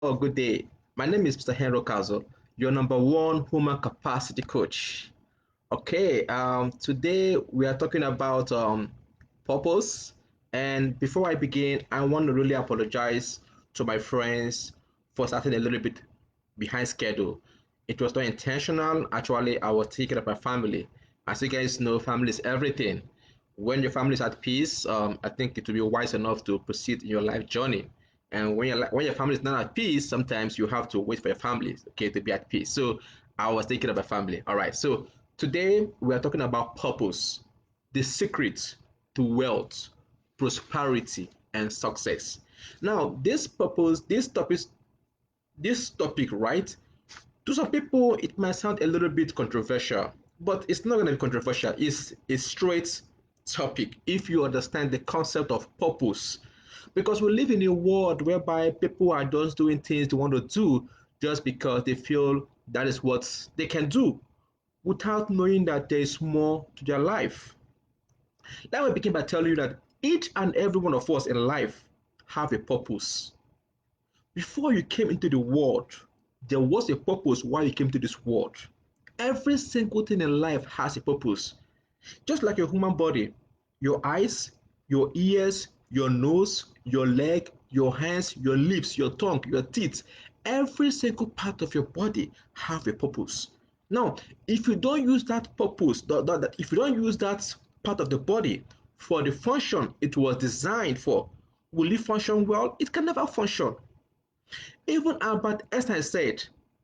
Oh, good day. My name is Mr. Henry Ukazu, your number one human capacity coach. Okay, today we are talking about purpose. And before I begin, I want to really apologize to my friends for starting a little bit behind schedule. It was not intentional. Actually, I was taking care of my family. As you guys know, family is everything. When your family is at peace, I think it will be wise enough to proceed in your life journey. And when your family is not at peace, sometimes you have to wait for your family, okay, to be at peace. So I was thinking of my family. All right. So today we are talking about purpose, the secret to wealth, prosperity, and success. Now, this topic, right? To some people, it might sound a little bit controversial, but it's not going to be controversial. It's a straight topic if you understand the concept of purpose. Because we live in a world whereby people are just doing things they want to do just because they feel that is what they can do without knowing that there is more to their life. Let me begin by telling you that each and every one of us in life have a purpose. Before you came into the world, there was a purpose why you came to this world. Every single thing in life has a purpose. Just like your human body, your eyes, your ears, your nose, your leg, your hands, your lips, your tongue, your teeth, every single part of your body have a purpose. Now, if you don't use that purpose, if you don't use that part of the body for the function it was designed for, will it function well? It can never function. Even Albert Einstein said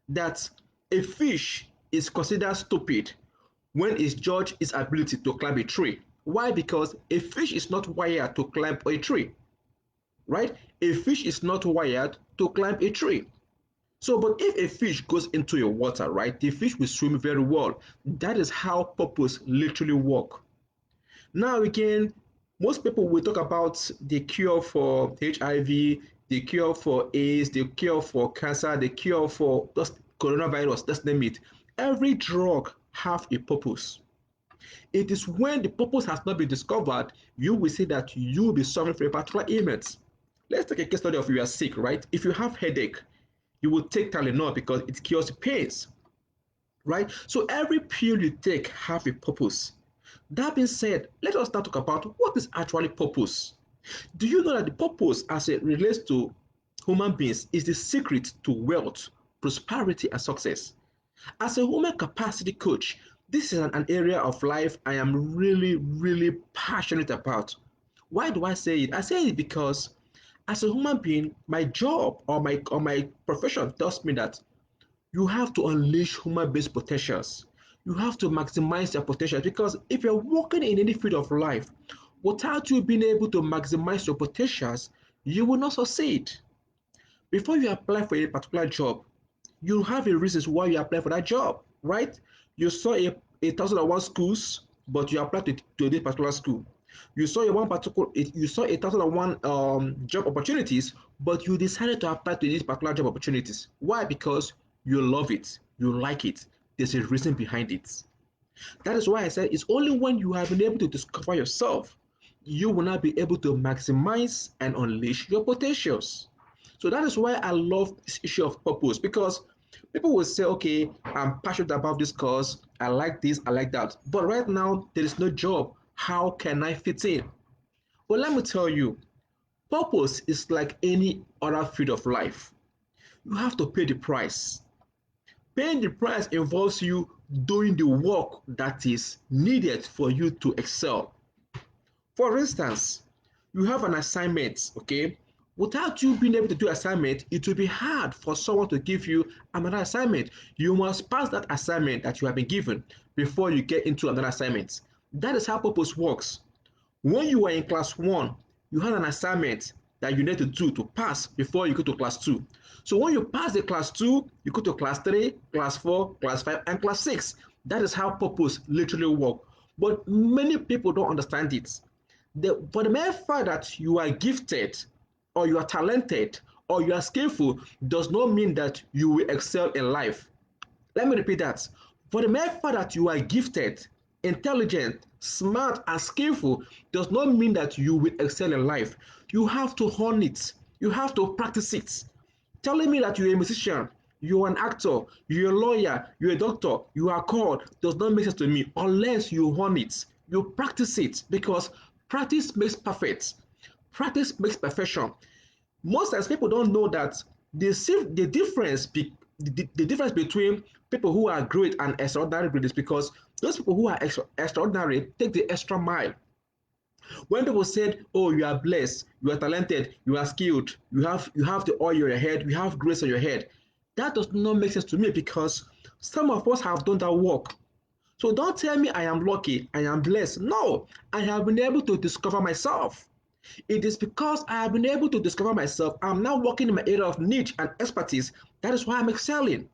that a fish is considered stupid when it's judged its ability to climb a tree. Why? Because a fish is not wired to climb a tree, right? A fish is not wired to climb a tree. So, but if a fish goes into your water, right, the fish will swim very well. That is how purpose literally work. Now again, most people will talk about the cure for HIV, the cure for AIDS, the cure for cancer, the cure for just coronavirus, just name it. Every drug have a purpose. It is when the purpose has not been discovered, you will see that you will be suffering from a particular ailment. Let's take a case study of you are sick, right? If you have headache, you will take Tylenol because it cures pains, right? So every pill you take have a purpose. That being said, let us now talk about what is actually purpose. Do you know that the purpose as it relates to human beings is the secret to wealth, prosperity, and success? As a human capacity coach, this is an area of life I am really, really passionate about. Why do I say it? I say it because as a human being, my job or my profession tells me that you have to unleash human beings' potentials. You have to maximize their potentials because if you're working in any field of life without you being able to maximize your potentials, you will not succeed. Before you apply for a particular job, you have a reasons why you apply for that job, right? You saw a thousand and one schools, but you applied to this particular school. You saw a thousand and one job opportunities, but you decided to apply to these particular job opportunities. Why? Because you love it, you like it. There's a reason behind it. That is why I said it's only when you have been able to discover yourself, you will not be able to maximize and unleash your potentials. So that is why I love this issue of purpose because people will say, okay, I'm passionate about this cause, I like this, I like that. But right now, there is no job. How can I fit in? Well, let me tell you, purpose is like any other field of life. You have to pay the price. Paying the price involves you doing the work that is needed for you to excel. For instance, you have an assignment, okay? Without you being able to do assignment, it will be hard for someone to give you another assignment. You must pass that assignment that you have been given before you get into another assignment. That is how purpose works. When you were in class 1, you had an assignment that you need to do to pass before you go to class 2. So when you pass the class 2, you go to class 3, class 4, class 5, and class 6. That is how purpose literally works. But many people don't understand it. For the mere fact that you are gifted or you are talented or you are skillful does not mean that you will excel in life. Let me repeat that. For the mere fact that you are gifted, intelligent, smart, and skillful does not mean that you will excel in life. You have to hone it. You have to practice it. Telling me that you're a musician, you're an actor, you're a lawyer, you're a doctor, you are called does not make sense to me unless you want it, you practice it, because practice makes perfect. Practice makes perfection. Most times people don't know that the difference the difference between people who are great and extraordinary great is because those people who are extraordinary take the extra mile. When people said, oh, you are blessed, you are talented, you are skilled, you have the oil on your head, you have grace on your head, that does not make sense to me because some of us have done that work. So don't tell me I am lucky, I am blessed. No, I have been able to discover myself. It is because I have been able to discover myself. I'm now working in my area of niche and expertise. That is why I'm excelling.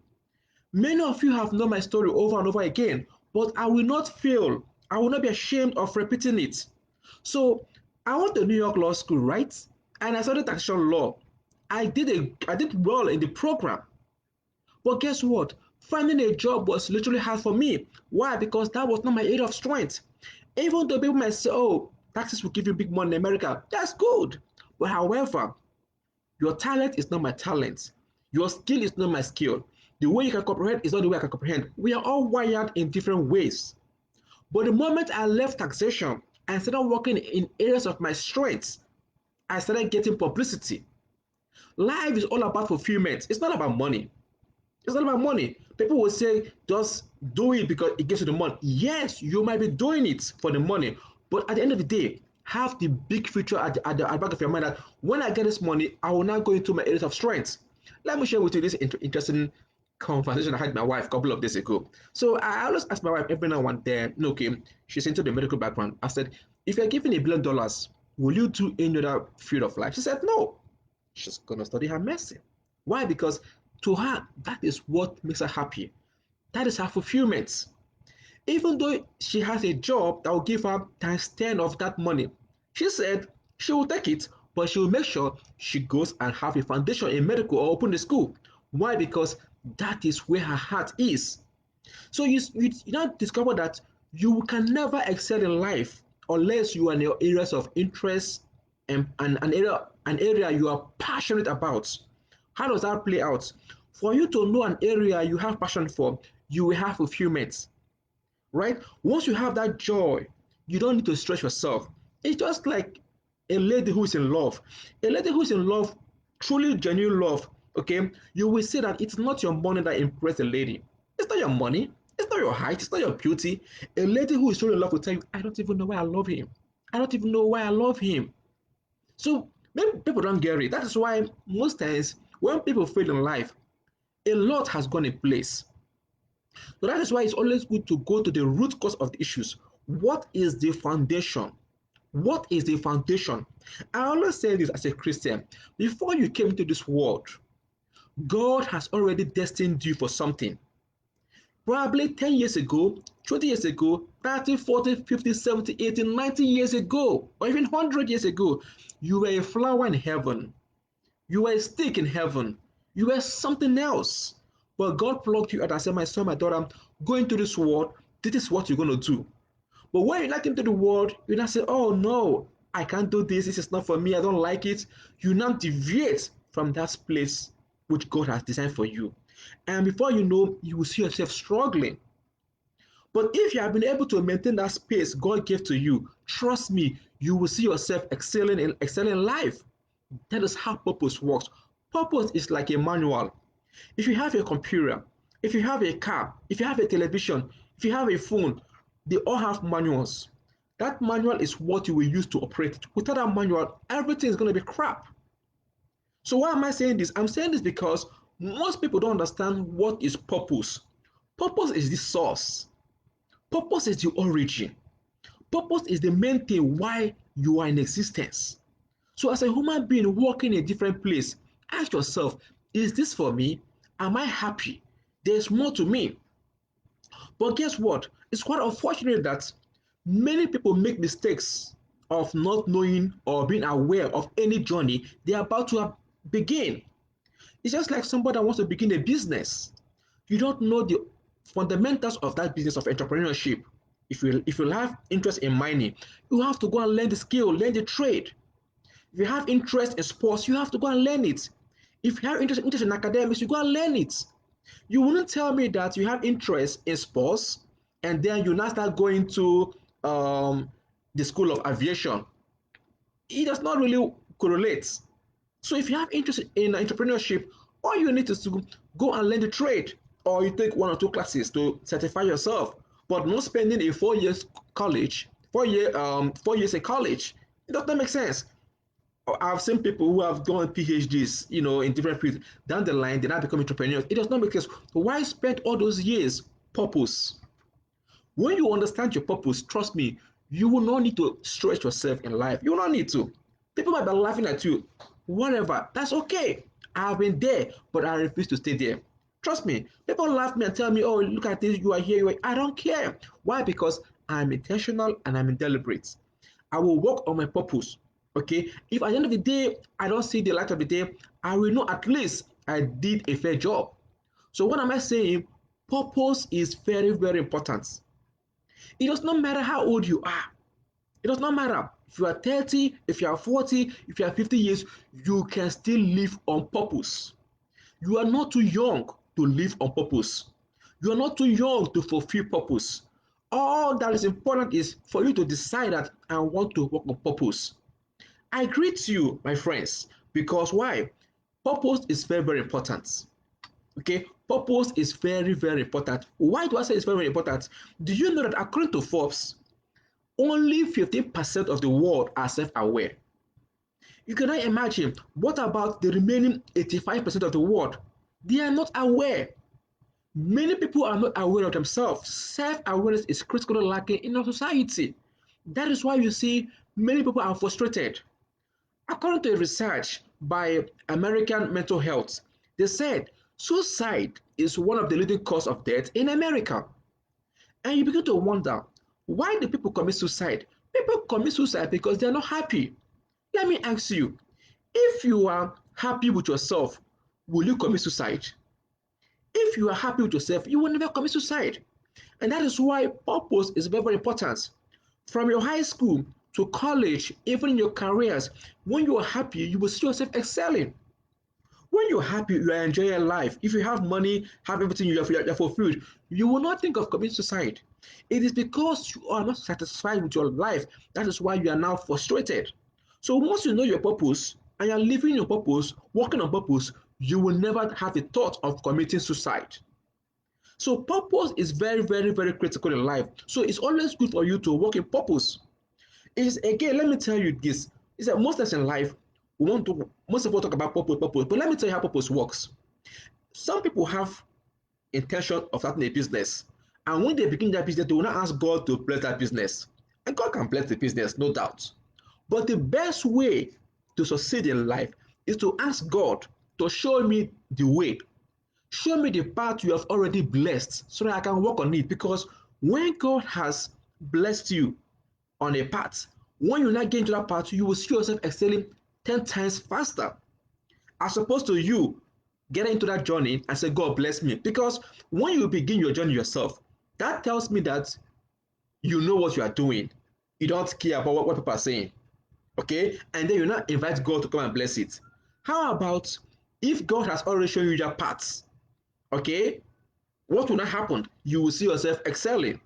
Many of you have known my story over and over again, but I will not fail. I will not be ashamed of repeating it. So I went to New York Law School, right? And I studied taxation law. I did well in the program. But guess what? Finding a job was literally hard for me. Why? Because that was not my area of strength. Even though people might say, oh, taxes will give you big money in America, that's good. But however, your talent is not my talent. Your skill is not my skill. The way you can comprehend is not the way I can comprehend. We are all wired in different ways. But the moment I left taxation and started working in areas of my strengths, I started getting publicity. Life is all about fulfillment. It's not about money. It's not about money. People will say, just do it because it gives you the money. Yes, you might be doing it for the money, but at the end of the day, have the big future at the back of your mind that when I get this money, I will now go into my areas of strength. Let me share with you this interesting conversation I had with my wife a couple of days ago. So I always ask my wife every now and then, okay, she's into the medical background. I said, if you're given $1 billion, will you do any other field of life? She said, no. She's gonna study her medicine. Why? Because to her, that is what makes her happy. That is her fulfillment. Even though she has a job that will give her times 10 of that money, she said she will take it, but she will make sure she goes and have a foundation in medical or open a school. Why? Because that is where her heart is. So you now discover that you can never excel in life unless you are in your areas of interest and an area you are passionate about. How does that play out? For you to know an area you have passion for, you will have fulfillment, right? Once you have that joy, you don't need to stretch yourself. It's just like a lady who is in love. A lady who is in love, truly genuine love, okay, you will see that it's not your money that impresses a lady. It's not your money. It's not your height. It's not your beauty. A lady who is truly in love will tell you, I don't even know why I love him. I don't even know why I love him. So maybe people don't get it. That is why most times when people fail in life, a lot has gone in place. So that is why it's always good to go to the root cause of the issues. What is the foundation? What is the foundation? I always say this as a Christian. Before you came into this world, God has already destined you for something. Probably 10 years ago, 20 years ago, 30, 40, 50, 70, 80, 90 years ago, or even 100 years ago, you were a flower in heaven. You were a stick in heaven. You were something else. But God plucked you out and said, my son, my daughter, go into this world. This is what you're going to do. But when you get into the world, you now say, oh no, I can't do this. This is not for me. I don't like it. You now deviate from that place which God has designed for you. And before you know, you will see yourself struggling. But if you have been able to maintain that space God gave to you, trust me, you will see yourself excelling in life. That is how purpose works. Purpose is like a manual. If you have a computer, if you have a car, if you have a television, if you have a phone, they all have manuals. That manual is what you will use to operate. Without that manual, everything is going to be crap. So why am I saying this? I'm saying this because most people don't understand what is purpose. Purpose is the source. Purpose is the origin. Purpose is the main thing why you are in existence. So as a human being working in a different place, ask yourself, is this for me? Am I happy? There's more to me. But guess what? It's quite unfortunate that many people make mistakes of not knowing or being aware of any journey they're about to begin. It's just like somebody that wants to begin a business. You don't know the fundamentals of that business of entrepreneurship. If you have interest in mining, you have to go and learn the skill, learn the trade. If you have interest in sports, you have to go and learn it. If you have interest in academics, you go and learn it. You wouldn't tell me that you have interest in sports and then you now start going to the school of aviation. It does not really correlate. So if you have interest in entrepreneurship, all you need is to go and learn the trade, or you take 1 or 2 classes to certify yourself. But not spending a 4 years college, 4 years in college, it does not make sense. I've seen people who have done PhDs, in different fields. Down the line, they now become entrepreneurs. It does not make sense. Why spend all those years? Purpose. When you understand your purpose, trust me, you will not need to stretch yourself in life. You will not need to. People might be laughing at you. Whatever. That's okay. I've been there, but I refuse to stay there. Trust me. People laugh at me and tell me, oh, look at this, you are here. I don't care. Why? Because I'm intentional and I'm deliberate. I will work on my purpose. Okay. If at the end of the day I don't see the light of the day, I will know at least I did a fair job. So what am I saying? Purpose is very, very important. It does not matter how old you are. It does not matter if you are 30, if you are 40, if you are 50 years, you can still live on purpose. You are not too young to live on purpose. You are not too young to fulfill purpose. All that is important is for you to decide that I want to work on purpose. I greet you, my friends, because why? Purpose is very, very important. Okay, purpose is very, very important. Why do I say it's very, very important? Do you know that according to Forbes, only 15% of the world are self-aware? You cannot imagine. What about the remaining 85% of the world? They are not aware. Many people are not aware of themselves. Self-awareness is critically lacking in our society. That is why you see many people are frustrated. According to a research by American Mental Health, they said suicide is one of the leading causes of death in America. And you begin to wonder, why do people commit suicide? People commit suicide because they are not happy. Let me ask you, if you are happy with yourself, will you commit suicide? If you are happy with yourself, you will never commit suicide. And that is why purpose is very, very important. From your high school to college, even in your careers, when you are happy, you will see yourself excelling. When you're happy, you are enjoying life. If you have money, have everything you're fulfilled, you will not think of committing suicide. It is because you are not satisfied with your life. That is why you are now frustrated. So once you know your purpose and you're living your purpose, working on purpose, you will never have the thought of committing suicide. So purpose is very, very, very critical in life. So it's always good for you to work in purpose. Is again, let me tell you this. Is that most times in life, most people talk about purpose, but let me tell you how purpose works. Some people have intention of starting a business, and when they begin that business, they will not ask God to bless that business. And God can bless the business, no doubt. But the best way to succeed in life is to ask God to show me the way. Show me the path you have already blessed so that I can work on it. Because when God has blessed you on a path, when you now get into that path, you will see yourself excelling 10 times faster as opposed to you getting into that journey and say, God bless me. Because when you begin your journey yourself, that tells me that you know what you are doing. You don't care about what people are saying. Okay? And then you now invite God to come and bless it. How about if God has already shown you your paths? Okay? What will not happen? You will see yourself excelling.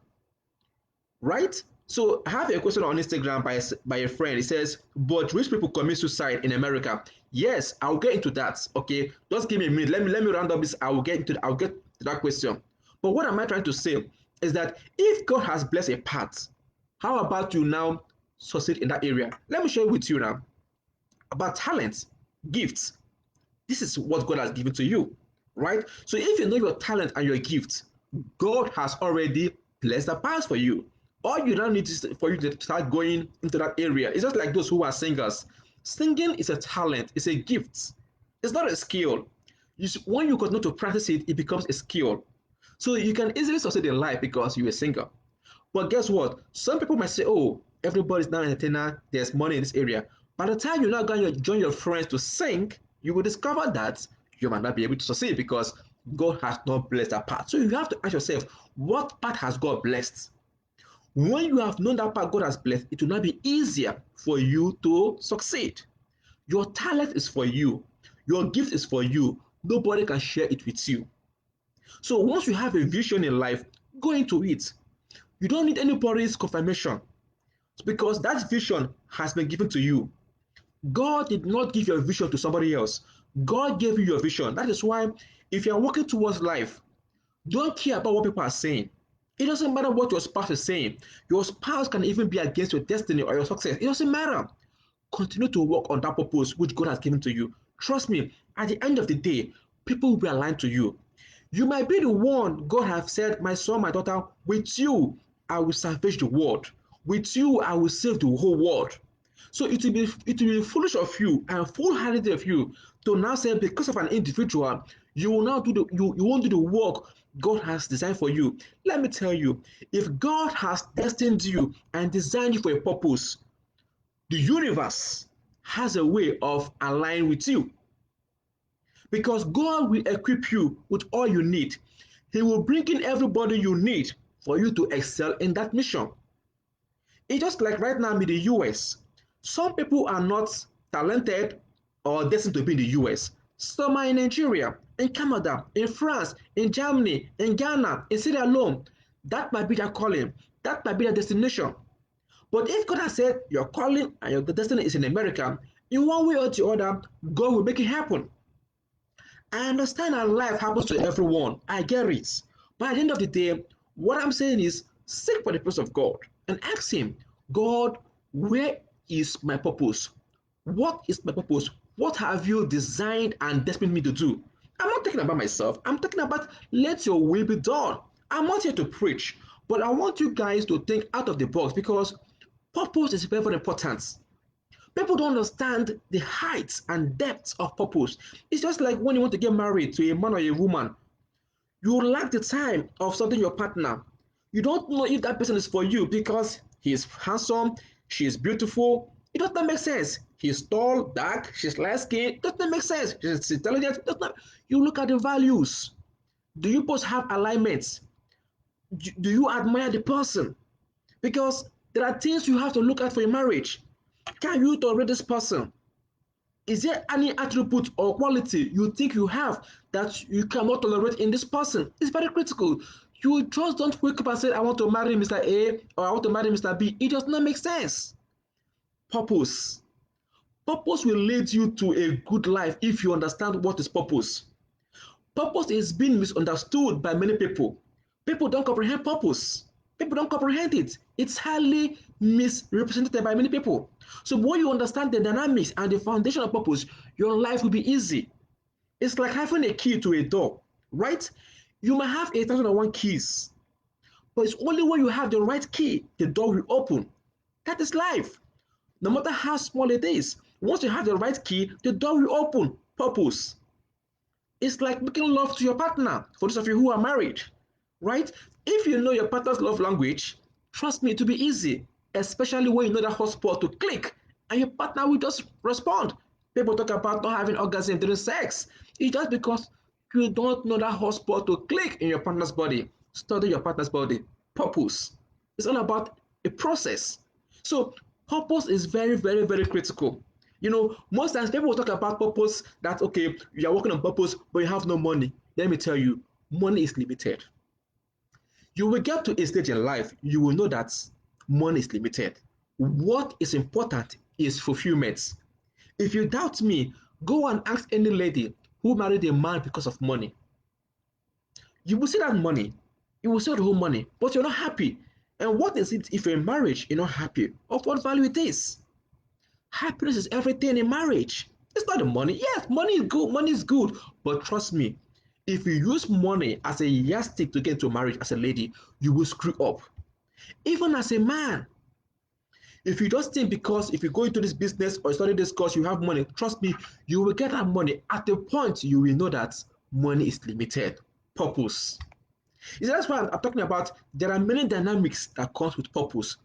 Right? So I have a question on Instagram by a friend. It says, but rich people commit suicide in America. Yes, I'll get into that. Okay, just give me a minute. Let me round up this. I'll get to that question. But what am I trying to say is that if God has blessed a path, how about you now succeed in that area? Let me share with you now about talents, gifts. This is what God has given to you, right? So if you know your talent and your gift, God has already blessed the path for you. All you now need is for you to start going into that area. It's just like those who are singers. Singing is a talent, it's a gift. It's not a skill. When you continue to practice it, it becomes a skill. So you can easily succeed in life because you're a singer. But guess what? Some people might say, oh, everybody's now an entertainer, there's money in this area. By the time you're not going to join your friends to sing, you will discover that you might not be able to succeed because God has not blessed that part. So you have to ask yourself, what part has God blessed? When you have known that part God has blessed, it will now be easier for you to succeed. Your talent is for you. Your gift is for you. Nobody can share it with you. So once you have a vision in life, go into it. You don't need anybody's confirmation because that vision has been given to you. God did not give your vision to somebody else. God gave you your vision. That is why if you're working towards life, don't care about what people are saying. It doesn't matter what your spouse is saying. Your spouse can even be against your destiny or your success. It doesn't matter. Continue to work on that purpose which God has given to you. Trust me, at the end of the day, people will be aligned to you. You might be the one God has said, my son, my daughter, with you, I will salvage the world. With you, I will save the whole world. So it will be foolish of you and foolhardy of you to now say because of an individual, you will not do you won't do the work God has designed for you. Let me tell you, if God has destined you and designed you for a purpose, the universe has a way of aligning with you because God will equip you with all you need. He will bring in everybody you need for you to excel in that mission. It's just like right now in the US. Some people are not talented or destined to be in the US. Some are in Nigeria, in Canada, in France, in Germany, in Ghana, in Sierra Leone. That might be their calling. That might be their destination. But if God has said your calling and your destiny is in America, in one way or the other, God will make it happen. I understand that life happens to everyone. I get it. But at the end of the day, what I'm saying is seek for the face of God and ask Him, God, where is my purpose? What is my purpose? What have you designed and destined me to do? I'm not talking about myself. I'm talking about let your will be done. I'm not here to preach, but I want you guys to think out of the box because purpose is very, very important. People don't understand the heights and depths of purpose. It's just like when you want to get married to a man or a woman, you lack the time of something your partner. You don't know if that person is for you because he is handsome, she is beautiful. It does not make sense. He's tall, dark, she's light skinned. It does not make sense. She's intelligent. It does not. You look at the values. Do you both have alignments? Do you admire the person? Because there are things you have to look at for a marriage. Can you tolerate this person? Is there any attribute or quality you think you have that you cannot tolerate in this person? It's very critical. You just don't wake up and say, I want to marry Mr. A or I want to marry Mr. B. It does not make sense. Purpose. Purpose will lead you to a good life if you understand what is purpose. Purpose is being misunderstood by many people. People don't comprehend purpose. People don't comprehend it. It's highly misrepresented by many people. So when you understand the dynamics and the foundation of purpose, your life will be easy. It's like having a key to a door, right? You might have 1,001 keys, but it's only when you have the right key, the door will open. That is life. No matter how small it is, once you have the right key, the door will open. Purpose. It's like making love to your partner, for those of you who are married, right? If you know your partner's love language, trust me, it will be easy, especially when you know that hotspot to click and your partner will just respond. People talk about not having orgasm during sex. It's just because you don't know that hotspot to click in your partner's body. Study your partner's body. Purpose. It's all about a process. So purpose is very, very, very critical. Most times people will talk about purpose that, okay, you are working on purpose, but you have no money. Let me tell you, money is limited. You will get to a stage in life, you will know that money is limited. What is important is fulfillment. If you doubt me, go and ask any lady who married a man because of money. You will see that money, you will see the whole money, but you're not happy. And what is it if a marriage you're not happy? Of what value it is? Happiness is everything in marriage. It's not the money. Yes, money is good. But trust me, if you use money as a yardstick to get into marriage as a lady, you will screw up. Even as a man, if you just think because if you go into this business or study this course, you have money, trust me, you will get that money. At the point you will know that money is limited. Purpose. You see, that's why I'm talking about there are many dynamics that comes with purpose.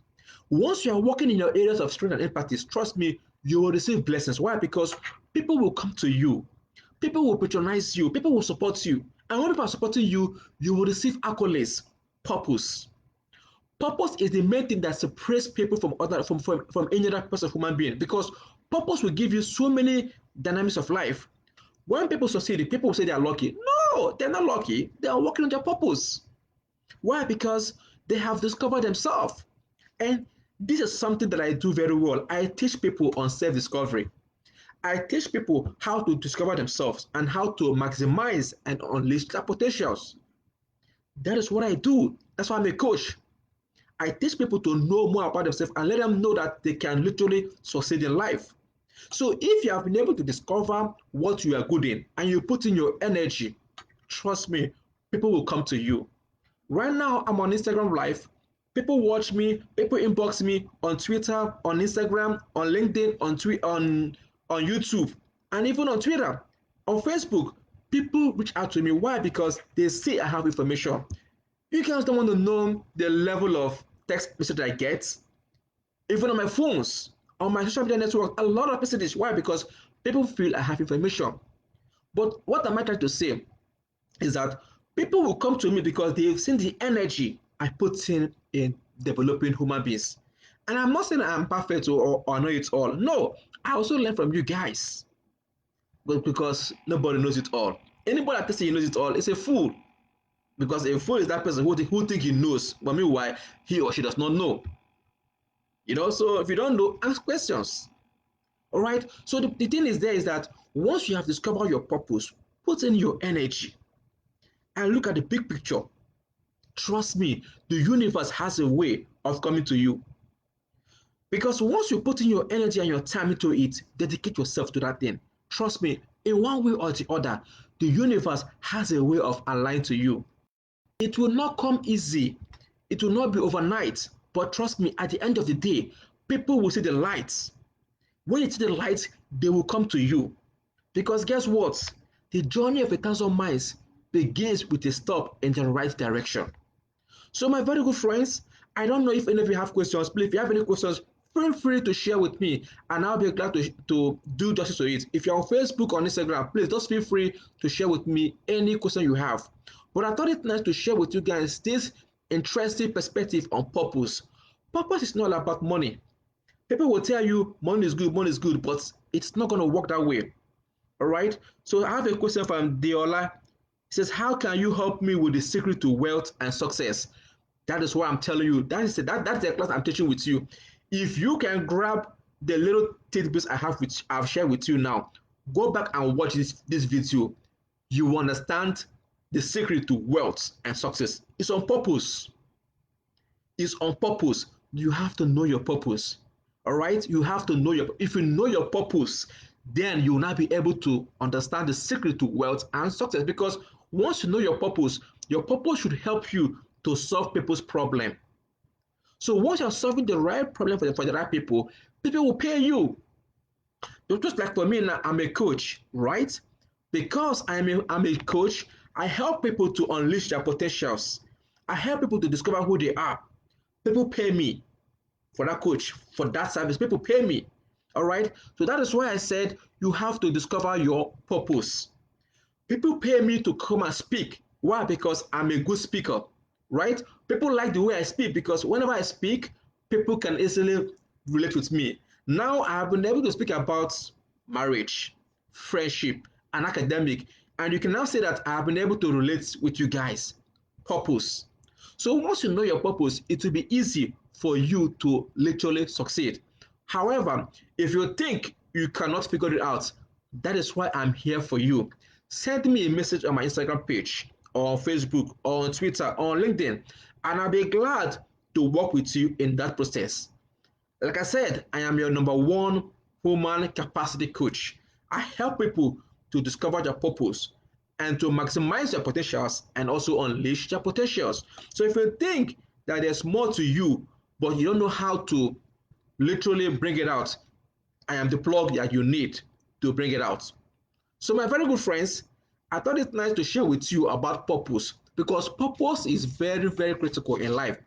Once you are working in your areas of strength and empathy, trust me, you will receive blessings. Why? Because people will come to you, people will patronize you, people will support you. And when people are supporting you, you will receive accolades. Purpose. Purpose is the main thing that separates people from any other person, human being, because purpose will give you so many dynamics of life. When people succeed, people say they are lucky. No, they're not lucky. They are working on their purpose. Why? Because they have discovered themselves. And this is something that I do very well. I teach people on self-discovery. I teach people how to discover themselves and how to maximize and unleash their potentials. That is what I do. That's why I'm a coach. I teach people to know more about themselves and let them know that they can literally succeed in life. So if you have been able to discover what you are good in and you put in your energy, trust me, people will come to you. Right now, I'm on Instagram Live. People watch me, people inbox me on Twitter, on Instagram, on LinkedIn, on YouTube, and even on Twitter, on Facebook. People reach out to me. Why? Because they see I have information. You guys don't want to know the level of text message I get, even on my phones, on my social media network. A lot of messages. Why? Because people feel I have information. But what am I trying to say is that people will come to me because they've seen the energy I put in developing human beings. And I'm not saying I'm perfect or know it all. No, I also learn from you guys. But because nobody knows it all. Anybody that thinks he knows it all is a fool. Because a fool is that person who think he knows, but meanwhile he or she does not know. So if you don't know, ask questions. All right. So the thing is there is that once you have discovered your purpose, put in your energy and look at the big picture. Trust me, the universe has a way of coming to you. Because once you put in your energy and your time into it, dedicate yourself to that thing. Trust me, in one way or the other, the universe has a way of aligning to you. It will not come easy. It will not be overnight. But trust me, at the end of the day, people will see the lights. When you see the lights, they will come to you. Because guess what? The journey of 1,000 miles begins with a stop in the right direction. So my very good friends, I don't know if any of you have questions. Please, if you have any questions, feel free to share with me and I'll be glad to do justice to it. If you're on Facebook or Instagram, please just feel free to share with me any question you have. But I thought it nice to share with you guys this interesting perspective on purpose. Purpose is not about money. People will tell you money is good, but it's not going to work that way. All right. So I have a question from Deola. He says, how can you help me with the secret to wealth and success? That is what I'm telling you. That's the class I'm teaching with you. If you can grab the little tidbits I've shared with you now, go back and watch this video. You will understand the secret to wealth and success. It's on purpose. It's on purpose. You have to know your purpose. All right? You have to know if you know your purpose, then you will not be able to understand the secret to wealth and success. Because once you know your purpose should help you to solve people's problem. So once you're solving the right problem for the right people will pay you. Just like for me now, I'm a coach, right? Because I'm a coach, I help people to unleash their potentials. I help people to discover who they are. People pay me for that coach, for that service. People pay me. All right. So that is why I said you have to discover your purpose. People pay me to come and speak. Why? Because I'm a good speaker, right? People like the way I speak because whenever I speak, people can easily relate with me. Now I have been able to speak about marriage, friendship, and academic, and you can now say that I have been able to relate with you guys. Purpose. So once you know your purpose, it will be easy for you to literally succeed. However, if you think you cannot figure it out, that is why I'm here for you. Send me a message on my Instagram page or on Facebook or on Twitter or on LinkedIn, and I'll be glad to work with you in that process. Like I said, I am your number one human capacity coach. I help people to discover their purpose and to maximize their potentials and also unleash their potentials. So if you think that there's more to you, but you don't know how to literally bring it out, I am the plug that you need to bring it out. So my very good friends, I thought it's nice to share with you about purpose because purpose is very, very critical in life.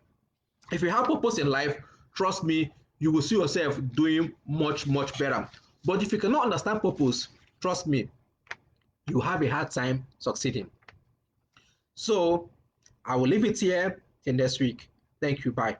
If you have purpose in life, trust me, you will see yourself doing much, much better. But if you cannot understand purpose, trust me, you have a hard time succeeding. So I will leave it here till next week. Thank you. Bye.